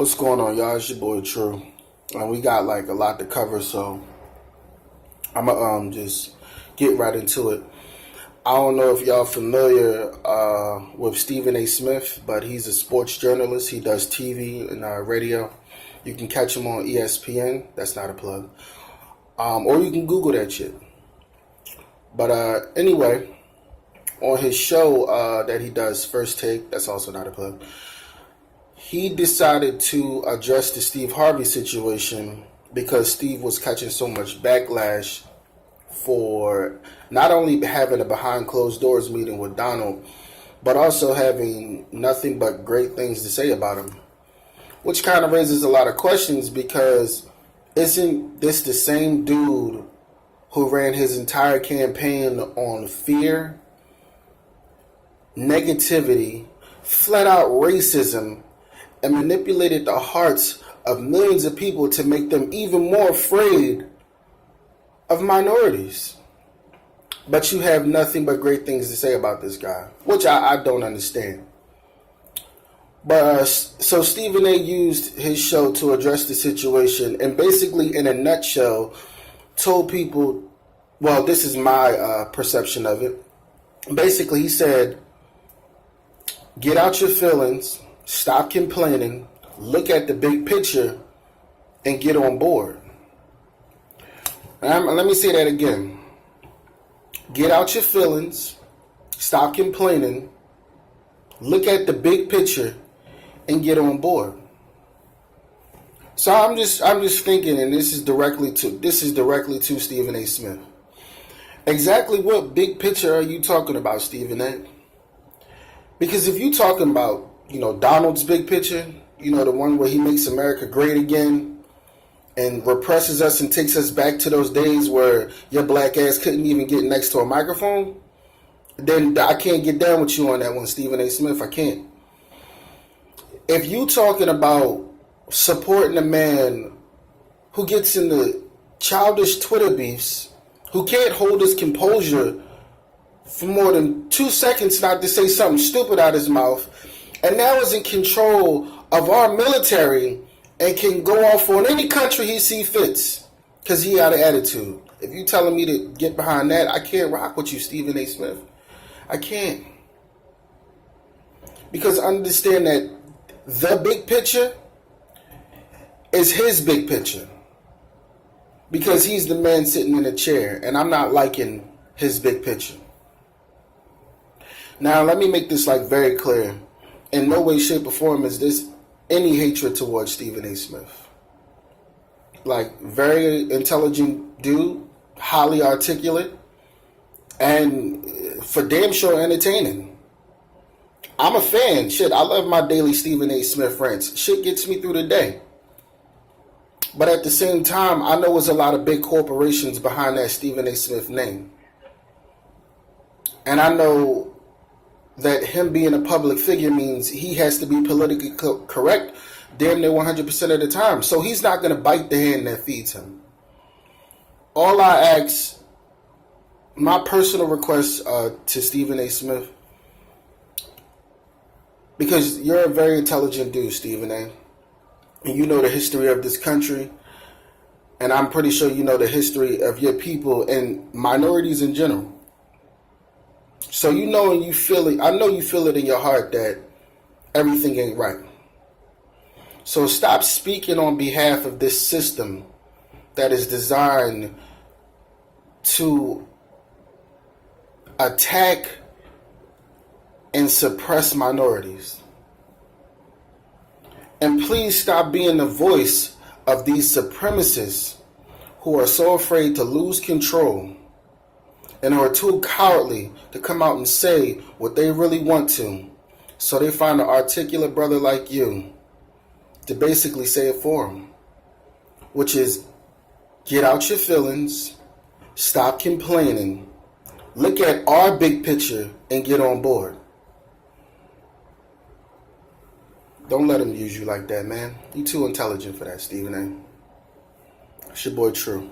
What's going on, y'all? It's your boy True, and we got like a lot to cover, so I'm gonna just get right into it. I don't know if y'all familiar with Stephen A. Smith, but he's a sports journalist. He does TV and radio. You can catch him on ESPN. That's not a plug. Or you can Google that shit. But anyway, on his show that he does, First Take, that's also not a plug. He decided to address the Steve Harvey situation because Steve was catching so much backlash for not only having a behind closed doors meeting with Donald, but also having nothing but great things to say about him. Which kind of raises a lot of questions because isn't this the same dude who ran his entire campaign on fear, negativity, flat out racism, and manipulated the hearts of millions of people to make them even more afraid of minorities? But you have nothing but great things to say about this guy, which I don't understand. But so Stephen A. used his show to address the situation and basically, in a nutshell, told people, well, this is my perception of it. Basically, he said, get out your feelings, stop complaining, look at the big picture, and get on board. Let me say that again. Get out your feelings, stop complaining, look at the big picture, and get on board. So I'm just thinking, and this is directly to Stephen A. Smith. Exactly what big picture are you talking about, Stephen A.? Because if you're talking about, Donald's big picture, the one where he makes America great again and represses us and takes us back to those days where your black ass couldn't even get next to a microphone, then I can't get down with you on that one, Stephen A. Smith. I can't. If you talking about supporting a man who gets into childish Twitter beefs, who can't hold his composure for more than 2 seconds not to say something stupid out his mouth, and now is in control of our military and can go off on any country he see fits because he had an attitude. If you telling me to get behind that, I can't rock with you, Stephen A. Smith. I can't. Because understand that the big picture is his big picture. Because he's the man sitting in a chair, and I'm not liking his big picture. Now, let me make this very clear. In no way, shape, or form is this any hatred towards Stephen A. Smith. Very intelligent dude, highly articulate, and for damn sure entertaining. I'm a fan. Shit, I love my daily Stephen A. Smith rants. Shit gets me through the day. But at the same time, I know there's a lot of big corporations behind that Stephen A. Smith name. And I know that him being a public figure means he has to be politically correct damn near 100% of the time. So he's not going to bite the hand that feeds him. All I ask, my personal request to Stephen A. Smith, because you're a very intelligent dude, Stephen A., and you know the history of this country, and I'm pretty sure you know the history of your people and minorities in general. So you know and you feel it. I know you feel it in your heart that everything ain't right. So stop speaking on behalf of this system that is designed to attack and suppress minorities. And please stop being the voice of these supremacists who are so afraid to lose control and are too cowardly to come out and say what they really want to. So they find an articulate brother like you to basically say it for them. Which is, get out your feelings, stop complaining, look at our big picture, and get on board. Don't let him use you like that, man. You too intelligent for that, Stephen A. It's your boy True.